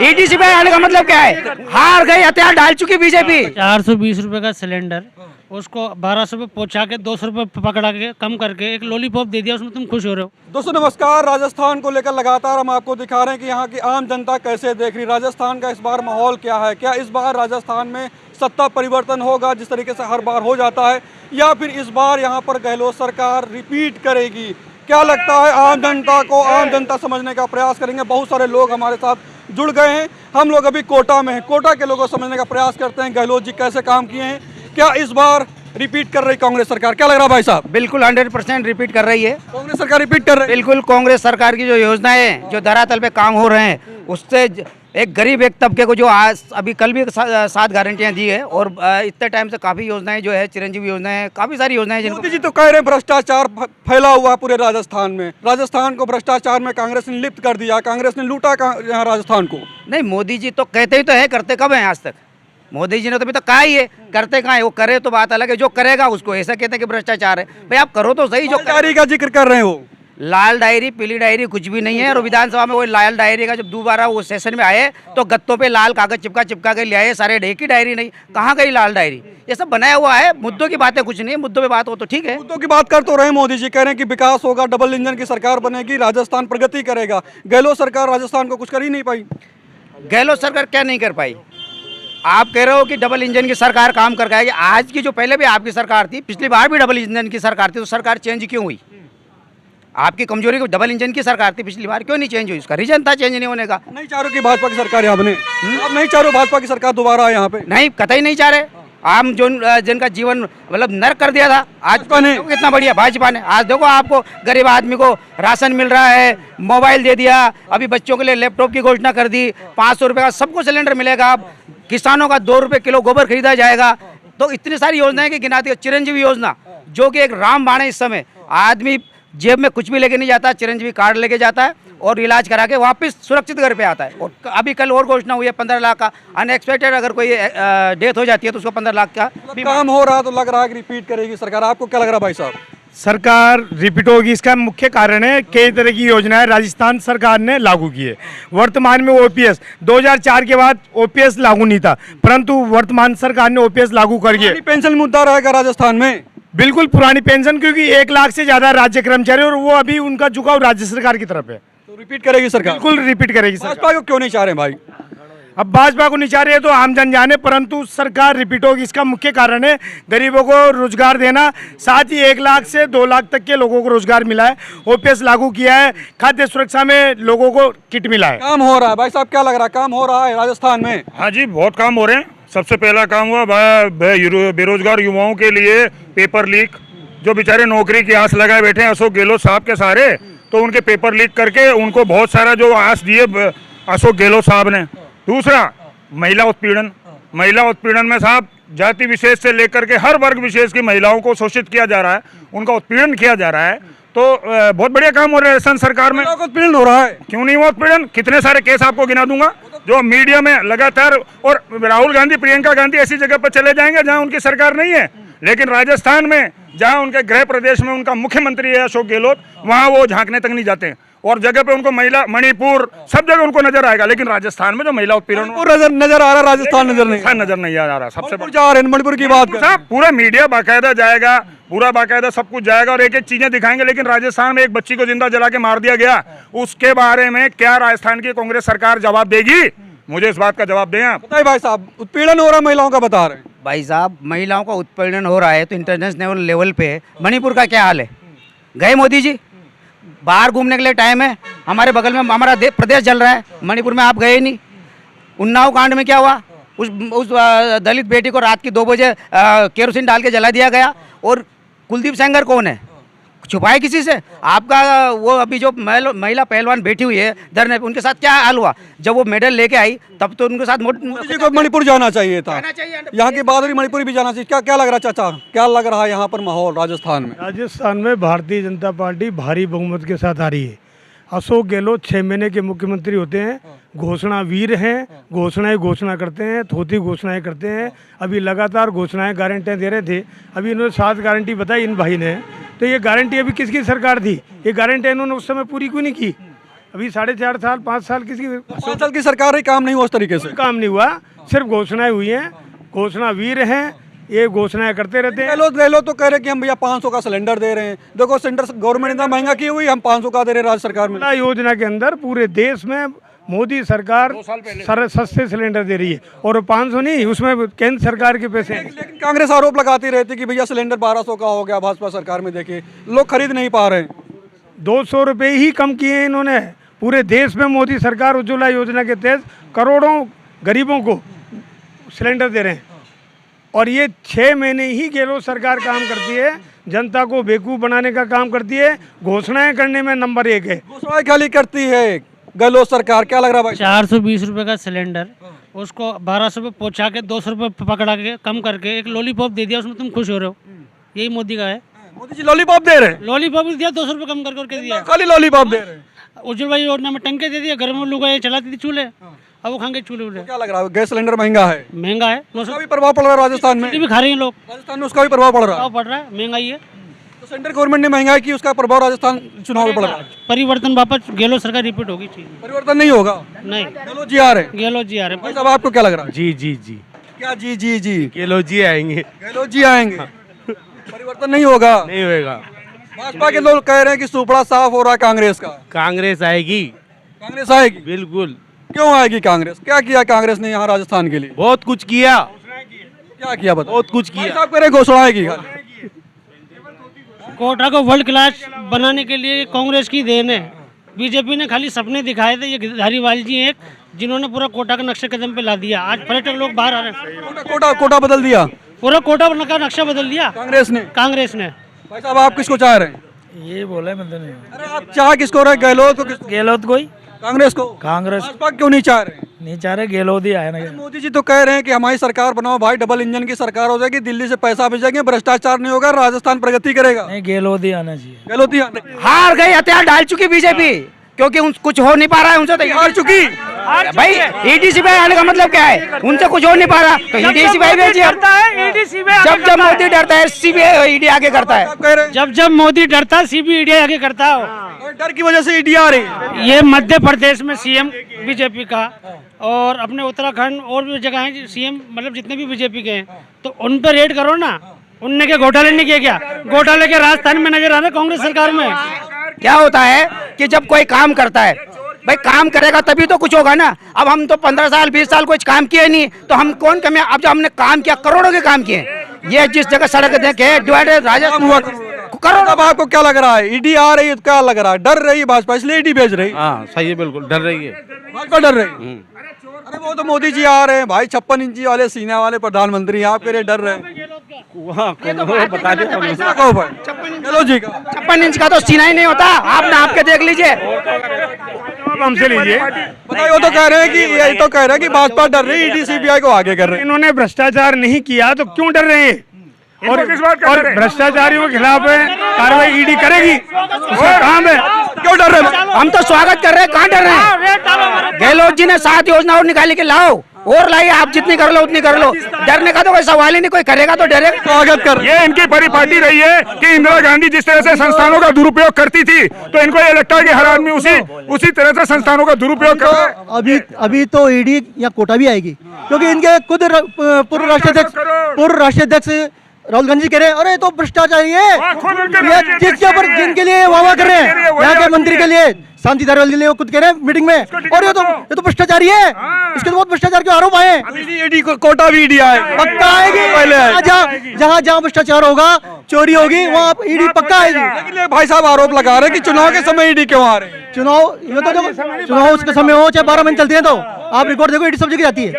EDC पे आने का मतलब क्या है? हार गई, हथियार डाल चुकी बीजेपी। 420 रुपए का सिलेंडर, उसको 1200 पे पहुंचा के 200 रुपए पकड़ा के कम करके एक लॉलीपॉप दे दिया, उसमें तुम खुश हो रहे हो? दोस्तों नमस्कार, राजस्थान को लेकर लगातार हम आपको दिखा रहे हैं कि यहाँ की आम जनता कैसे देख रही। राजस्थान का इस बार माहौल क्या है? क्या इस बार राजस्थान में सत्ता परिवर्तन होगा जिस तरीके से हर बार हो जाता है, या फिर इस बार यहाँ पर गहलोत सरकार रिपीट करेगी? क्या लगता है आम जनता को? आम जनता समझने का प्रयास करेंगे। बहुत सारे लोग हमारे साथ जुड़ गए हैं। हम लोग अभी कोटा में हैं, कोटा के लोगों को समझने का प्रयास करते हैं गहलोत जी कैसे काम किए हैं। क्या इस बार रिपीट कर रही कांग्रेस सरकार? क्या लग रहा है भाई साहब? बिल्कुल 100% रिपीट कर रही है कांग्रेस सरकार रिपीट कर रही है। बिल्कुल कांग्रेस सरकार की जो योजनाएं जो धरातल पे काम हो रहे हैं, उससे एक गरीब एक तबके को जो आज अभी कल भी 7 गारंटियां दी है, और इतने टाइम से काफ़ी योजनाएं जो है, चिरंजीवी योजनाएं, काफ़ी सारी योजनाएं जिनको मोदी जी तो कह रहे हैं भ्रष्टाचार फैला हुआ है पूरे राजस्थान में। राजस्थान को भ्रष्टाचार में कांग्रेस ने लिप्त कर दिया, कांग्रेस ने लूटा यहाँ राजस्थान को। नहीं, मोदी जी तो कहते ही तो है, करते कब हैं आज तक? मोदी जी ने तो अभी तक कहा ही है, करते कहाँ है? वो करे तो बात अलग है, जो करेगा उसको ऐसा कहते हैं कि भ्रष्टाचार है। भाई आप करो तो सही। जो डायरी का जिक्र कर रहे हो, लाल डायरी पीली डायरी कुछ भी नहीं है। और विधानसभा में वो लाल डायरी का जब दोबारा वो सेशन में आए तो गत्तों पे लाल कागज चिपका के ले आए सारे। एक ही डायरी नहीं, कहाँ गई लाल डायरी? ये सब बनाया हुआ है। मुद्दों की बातें कुछ नहीं है, मुद्दों पे बात हो तो ठीक है। मुद्दों की बात कर तो रहे मोदी जी, कह रहे हैं कि विकास होगा, डबल इंजन की सरकार बनेगी, राजस्थान प्रगति करेगा। गहलोत सरकार राजस्थान को कुछ कर ही नहीं पाई। गहलोत सरकार क्या नहीं कर पाई? आप कह रहे हो कि डबल इंजन की सरकार काम कर पाएगी। आज की जो पहले भी आपकी सरकार थी, पिछली बार भी डबल इंजन की सरकार थी, तो सरकार चेंज क्यों हुई? आपकी कमजोरी को डबल इंजन की सरकार थी पिछली बार, क्यों नहीं चेंज हुई? उसका रीजन था चेंज नहीं होने का। नहीं चाह रहे कि भाजपा की सरकार यहाँ बने? आप नहीं चाह रहे भाजपा की सरकार दोबारा आए यहाँ पे? नहीं, कतई नहीं चाह रहे। आम जो जिनका जीवन मतलब नर्क कर दिया था, आज ने कितना बढ़िया भाजपा ने। आज देखो आपको गरीब आदमी को राशन मिल रहा है, मोबाइल दे दिया, अभी बच्चों के लिए लैपटॉप की घोषणा कर दी, 500 रुपये का सबको सिलेंडर मिलेगा। अब किसानों का 2 रुपये किलो गोबर खरीदा जाएगा। तो इतनी सारी योजनाएं की गिनाती है। चिरंजीवी योजना जो कि एक रामबाण है, इस समय आदमी जेब में कुछ भी लेके नहीं जाता, चिरंजीवी कार्ड लेके जाता है और इलाज करा के वापस सुरक्षित घर पे आता है। और अभी कल और घोषणा हुई है 15 लाख का अनएक्सपेक्टेड, अगर कोई डेथ हो जाती है तो उसको 15 लाख का काम हो रहा। तो लग रहा है कि रिपीट करेगी सरकार। आपको क्या लग रहा है भाई साहब? सरकार रिपीट होगी, इसका मुख्य कारण है कई तरह की योजनाएं राजस्थान सरकार ने लागू की है। वर्तमान में ओपीएस 2004 के बाद ओपीएस लागू नहीं था, परंतु वर्तमान सरकार ने ओपीएस लागू कर दिया। पेंशन मुद्दा रहेगा राजस्थान में? बिल्कुल पुरानी पेंशन, क्योंकि 1 लाख से ज्यादा राज्य कर्मचारी और वो अभी उनका झुकाव राज्य सरकार की तरफ है। तो रिपीट करेगी सरकार? बिल्कुल रिपीट करेगी सरकार। भाजपा को क्यों नहीं चाह रहे भाई? अब भाजपा को नहीं चाह रही है तो आम जन जाने, परंतु सरकार रिपीट होगी। इसका मुख्य कारण है गरीबों को रोजगार देना, साथ ही 1 लाख से 2 लाख तक के लोगों को रोजगार मिला है। ओपीएस लागू किया है, खाद्य सुरक्षा में लोगों को किट मिला है। काम हो रहा है भाई साहब? क्या लग रहा है काम हो रहा है राजस्थान में? हाँ जी, बहुत काम हो रहे हैं। सबसे पहला काम हुआ बेरोजगार युवाओं के लिए पेपर लीक। जो बेचारे नौकरी की आस लगाए बैठे हैं अशोक गहलोत साहब के सारे, तो उनके पेपर लीक करके उनको बहुत सारा जो आस दिए अशोक गहलोत साहब ने। दूसरा, महिला उत्पीड़न में साहब जाति विशेष से लेकर के हर वर्ग विशेष की महिलाओं को शोषित किया जा रहा है, उनका उत्पीड़न किया जा रहा है। तो बहुत बढ़िया काम हो रहा है राजस्थान सरकार में। उत्पीड़न हो रहा है? क्यों नहीं हुआ उत्पीड़न? कितने सारे केस आपको गिना दूंगा जो मीडिया में लगातार। और राहुल गांधी, प्रियंका गांधी ऐसी जगह पर चले जाएंगे जहां उनकी सरकार नहीं है, लेकिन राजस्थान में जहां उनके गृह प्रदेश में उनका मुख्यमंत्री है अशोक गहलोत, वहां वो झांकने तक नहीं जाते। और जगह पे उनको महिला, मणिपुर, सब जगह उनको नजर आएगा, लेकिन राजस्थान में जो महिला उत्पीड़न नजर आ रहा, राजस्थान नजर नहीं आ रहा। सबसे मणिपुर की बात साहब, पूरा मीडिया बाकायदा जाएगा, पूरा बाकायदा सब कुछ जाएगा और एक एक चीजें दिखाएंगे। लेकिन राजस्थान में एक बच्ची को जिंदा जला के मार दिया गया, उसके बारे में क्या राजस्थान की कांग्रेस सरकार जवाब देगी? मुझे इस बात का जवाब दें आप। बताइए भाई साहब, उत्पीड़न हो रहा है महिलाओं का, बता रहे हैं भाई साहब। महिलाओं का उत्पीड़न हो रहा है तो इंटरनेशनल लेवल पे मणिपुर का क्या हाल है? गए मोदी जी? बाहर घूमने के लिए टाइम है, हमारे बगल में हमारा प्रदेश चल रहा है, मणिपुर में आप गए नहीं। उन्नाव कांड में क्या हुआ? उस दलित बेटी को रात की 2 बजे केरोसिन डाल के जला दिया गया। और कुलदीप सेंगर कौन है? छुपाए किसी से? आपका वो अभी जो महिला पहलवान बैठी हुई है धरने पे, उनके साथ क्या हाल हुआ? जब वो मेडल लेके आई तब तो उनके साथ मोदी जी को मणिपुर जाना चाहिए था। यहाँ की बहादुरी मणिपुर भी जाना चाहिए। क्या लग रहा है चाचा? क्या लग रहा है यहाँ पर माहौल राजस्थान में? राजस्थान में भारतीय जनता पार्टी भारी बहुमत के साथ आ रही है। अशोक गहलोत 6 महीने के मुख्यमंत्री होते हैं, घोषणा वीर हैं, घोषणा करते हैं, थोथी घोषणाएं करते हैं। अभी लगातार घोषणाएं गारंटियां दे रहे थे, अभी इन्होंने 7 गारंटी बताई इन भाई ने। तो ये गारंटी अभी किसकी सरकार थी? ये गारंटी इन्होंने उस समय पूरी क्यों नहीं की? अभी 4.5 साल 5 साल किसी 5 साल की सरकार ही काम नहीं हुआ उस तरीके से। काम नहीं हुआ, सिर्फ घोषणाएं हुई हैं, घोषणा वीर हैं, ये घोषणाएं करते रहते हैं। गहलोत तो कह रहे हैं कि हम भैया 500 का सिलेंडर दे रहे हैं। देखो सिलेंडर गवर्नमेंट इतना महंगा की हुई, हम 500 का दे रहे हैं राज्य सरकार में। उज्ज्वला योजना के अंदर पूरे देश में मोदी सरकार सस्ते सिलेंडर दे रही है, और 500 नहीं, उसमें केंद्र सरकार के पैसे हैं। लेकिन कांग्रेस आरोप लगाती रहती है कि भैया सिलेंडर 1200 का हो गया भाजपा सरकार में, देखिए लोग खरीद नहीं पा रहे हैं। 200 रुपये ही कम किए हैं इन्होंने। पूरे देश में मोदी सरकार उज्ज्वला योजना के तहत करोड़ों गरीबों को सिलेंडर दे रहे हैं, और ये 6 महीने ही गहलोत सरकार काम करती है, जनता को बेवकूफ़ बनाने का काम करती है, घोषणाएं करने में नंबर 1 है। घोषणाएं खाली करती है गहलोत सरकार, क्या लग रहा है भाई? 420 रुपये का सिलेंडर, उसको 1200 रुपये पहुँचा के 200 रुपये पकड़ा के कम करके एक लॉलीपॉप दे दिया, उसमें तुम खुश हो रहे हो? यही मोदी का है। मोदी जी लॉलीपॉप दे रहे हैं, लॉलीपॉप भी दिया, 200 रुपये कम करके दिया। खाली लॉलीपॉप दे रहे हैं। उज्ज्वला योजना में टंके दे दिए, घर में लोग चलाती थी चूल्हे, अब वो खाएंगे चूल्हे उल्हे। क्या लग रहा है गैस सिलेंडर महंगा है? महंगा है, उसका भी प्रभाव पड़ रहा है राजस्थान में। भी खा रहे हैं लोग, राजस्थान में उसका भी प्रभाव पड़ रहा है। पड़ रहा है, महंगाई है। तो सेंट्रल गवर्नमेंट ने महंगाई की, उसका प्रभाव राजस्थान चुनाव में पड़ रहा है। परिवर्तन वापस गहलोत सरकार रिपीट होगी चाहिए। परिवर्तन नहीं होगा, नहीं, गहलोत जी आ रहे हैं। गहलोत जी आ रहे भाई साहब आपको क्या लग रहा है? जी जी जी क्या जी जी जी? गहलोत जी आएंगे। गहलोत जी आएंगे, परिवर्तन नहीं होगा। नहीं होएगा, भाजपा के लोग कह रहे हैं कि सुपड़ा साफ हो रहा है कांग्रेस का। कांग्रेस आएगी, कांग्रेस आएगी? बिल्कुल। क्यों आएगी कांग्रेस? क्या किया कांग्रेस ने यहाँ राजस्थान के लिए? बहुत कुछ किया, क्या किया बताओ? बहुत कुछ भाई किया। साहब कह रहे हैं घोषणाएं की खाली। कोटा को वर्ल्ड क्लास बनाने के लिए कांग्रेस की देन है। बीजेपी ने खाली सपने दिखाए थे, ये धारीवाल जी एक जिन्होंने पूरा कोटा का नक्शे कदम पे ला दिया। आज पर्यटक लोग बाहर आ रहे हैं, कोटा बदल दिया पूरा कोटा का नक्शा बदल दिया कांग्रेस ने। भाई साहब आप किसको चाह रहे हैं? ये बोला मैं तो नहीं। अरे आप चाह किसको रहे? गहलोत को? किसको? गहलोत कोई कांग्रेस को? कांग्रेस भाजपा क्यों नहीं चाह रहे? नहीं चाह रहे, गहलोत ही आया ना। मोदी जी तो कह रहे हैं कि हमारी सरकार बनाओ भाई, डबल इंजन की सरकार हो जाएगी, दिल्ली से पैसा भेजेंगे, भ्रष्टाचार नहीं होगा, राजस्थान प्रगति करेगा। नहीं, गहलोत ही आना चाहिए। गहलोत ही हार गई, हथियार डाल चुकी बीजेपी, क्योंकि कुछ हो नहीं पा रहा है उनसे। तो हार चुकी भाई ईडीसीबीआई आने का मतलब क्या है? उनसे कुछ हो नहीं पा रहा तो ईडीसीबीआई भेजिए। जब मोदी डरता है सीबीआई ईडी आगे करता है। आप कह रहे हैं जब मोदी डरता है सीबीआई आगे करता है। और डर की वजह से ईडी आ रही है। ये मध्य प्रदेश में सीएम बीजेपी का, और अपने उत्तराखंड और भी जगह हैं सीएम, मतलब जितने भी बीजेपी के हैं, तो उन पर रेड करो ना। उनने क्या घोटाले नहीं किए? क्या घोटाले के राजस्थान में नजर आ रहे कांग्रेस सरकार में? क्या होता है कि जब कोई काम करता है, भाई काम करेगा तभी तो कुछ होगा ना। अब हम तो 15 साल 20 साल कुछ काम किए नहीं, तो हम कौन कमी? अब जब हमने काम किया, करोड़ों के काम किए, ये जिस जगह सड़क देखे डिवाइडेड राजस्थान हुआ करोड़ों। अब आपको क्या लग रहा है? ईडी आ रही है तो क्या लग रहा है? डर रही है भाजपा इसलिए ईडी भेज रही? हाँ सही है, बिल्कुल डर रही है भाजपा डर रही। अरे वो तो मोदी जी आ रहे हैं भाई, 56 इंची वाले सीने वाले प्रधानमंत्री, आप कह रहे डर रहे हैं। बता दे। क्या कहो भाई? गहलोत जी का 56 इंच का तो सीना ही नहीं होता, आप नाप के देख लीजिए। हमसे लीजिए। बताइए, वो तो कह रहे हैं कि ये तो कह रहे हैं कि भाजपा डर रही है, ईडी सीबीआई को आगे कर रहे हैं। इन्होंने भ्रष्टाचार नहीं किया तो क्यों डर रहे हैं? और भ्रष्टाचारियों के खिलाफ कार्रवाई ईडी करेगी, उसका काम है। क्यों डर रहे हैं? हम तो स्वागत कर रहे हैं, कहाँ डर रहे हैं? गहलोत जी ने 7 योजना और निकाली के लाओ, और लाइए, आप जितनी कर लो उतनी कर लो। डरने का तो कोई सवाल ही नहीं, कोई करेगा तो डरेगा। स्वागत कर ये इनकी परिपाटी रही है कि इंदिरा गांधी जिस तरह से संस्थानों का दुरुपयोग करती थी, तो इनको ये लगता है कि हर आदमी उसी तरह से संस्थानों का दुरुपयोग कर रहा है। अभी तो ईडी या कोटा भी आएगी, क्योंकि इनके खुद पूर्व राष्ट्रीय अध्यक्ष राहुल गांधी जी कह रहे हैं अरे तो भ्रष्टाचारी है, जिसके ऊपर जिनके लिए वाह कर रहे हैं, यहाँ के मंत्री के लिए, शांति धारीवाल के लिए वो खुद कह रहे हैं मीटिंग में, और ये तो भ्रष्टाचारी है, इसके तो बहुत भ्रष्टाचार के आरोप आए। ईडी कोटा भी ईडी आए, पक्का आएगी। पहले जहाँ भ्रष्टाचार होगा, चोरी होगी, वहाँ ईडी पक्का आएगी। लेकिन ये भाई साहब आरोप लगा रहे हैं कि चुनाव के समय ईडी क्यों आ रहे हैं? चुनाव उसके समय हो चाहे 12 महीने चलते हैं, तो आप रिकॉर्ड देखो ईडी सब जगह जाती है।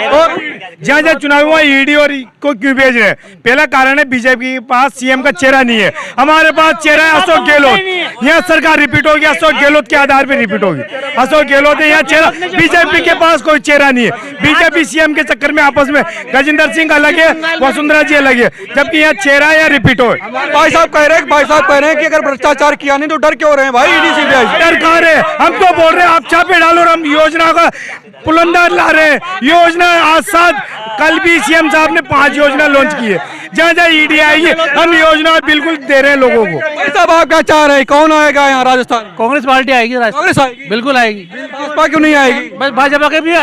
और जहाँ जहाँ चुनाव हुआ ईडी और को क्यों भेज रहे हैं? पहला कारण है बीजेपी के पास सीएम का चेहरा नहीं है, हमारे पास चेहरा है अशोक गहलोत। यहाँ सरकार रिपीट होगी, अशोक गहलोत के आधार पर रिपीट होगी। अशोक गहलोत है यहाँ चेहरा, बीजेपी के पास कोई चेहरा नहीं है। बीजेपी सीएम के चक्कर में आपस में गजेंद्र सिंह अलग है, वसुंधरा जी अलग है, जबकि यहाँ चेहरा या रिपीट हो। भाई साहब कह रहे हैं कि अगर भ्रष्टाचार किया नहीं तो डर क्यों रहे हैं भाई ईडी सीबीआई? डर कहाँ रहे? हम तो बोल रहे हैं आप छापे डालो, और हम योजना का पुलंदा ला रहे हैं। योजना आज साथ कल भी सीएम साहब ने 5 योजना लॉन्च की है। जहाँ जहाँ ईडी आएगी हम योजना बिल्कुल दे रहे हैं लोगों को। भाई साहब आप क्या चाह रहे हैं, कौन आएगा यहाँ राजस्थान? कांग्रेस पार्टी आएगी कांग्रेस आएगी? बिल्कुल आएगी। भाजपा क्यों नहीं आएगी? बस भाजपा के भी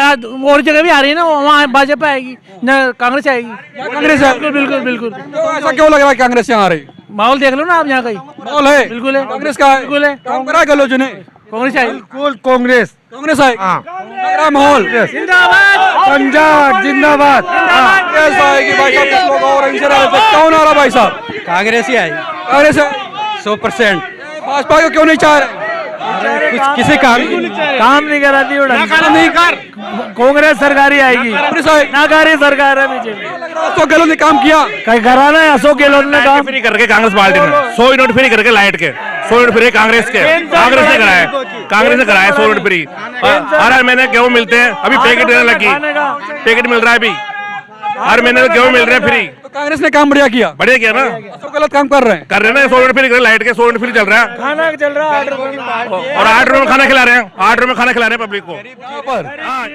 और जगह भी आ रही है ना, वहाँ भाजपा आएगी ना, कांग्रेस आएगी। कांग्रेस है? बिल्कुल बिल्कुल बिल्कुल। तो ऐसा क्यों लग रहा है कांग्रेस यहाँ आ रही? माहौल देख लो ना आप यहाँ का ही। माहौल है? बिल्कुल है। कांग्रेस का है? बिल्कुल है। काम करा गहलोत ने? कांग्रेस आएगी। बिल्कुल कांग्रेस। कांग्रेस आएगी? लग रहा है माहौल पंजाब जिंदाबाद। कांग्रेस आएगी। भाई साहब कुछ लोग और इनसे रहे थे, कौन आ रहा भाई साहब? कांग्रेस ही आएगी कांग्रेस है? 100%। भाजपा को क्यों नहीं चाह रहे? किसी काम नहीं कराती नहीं कर कांग्रेस सरकार ही आएगी। कांग्रेस आएगी। नाकारी सरकार है बीजेपी। अशोक गहलोत ने काम किया? कहीं कराना है अशोक गहलोत ने काम। फ्री करके कांग्रेस पार्टी ने 100 यूनिट फ्री करके लाइट के 100 यूनिट फ्री कांग्रेस के, कांग्रेस ने कराया, कांग्रेस ने कराया 100 यूनिट फ्री। हर महीने गेहूं मिलते हैं, अभी पैकेट देने लगी, पैकेट मिल रहा है अभी, हर महीने गेहूं मिल रहे हैं फ्री। तो कांग्रेस ने काम बढ़िया किया? बढ़िया किया ना, अशोक गहलोत काम कर रहे हैं? कर रहे हैं ना, 100 यूनिट फ्री कर लाइट के 100 यूनिट फ्री चल रहा है, खाना चल रहा है 8 रुपए और 8 रुपए में खाना खिला रहे हैं, 8 रुपए में खाना खिला रहे हैं पब्लिक को। यहाँ पर हाँ,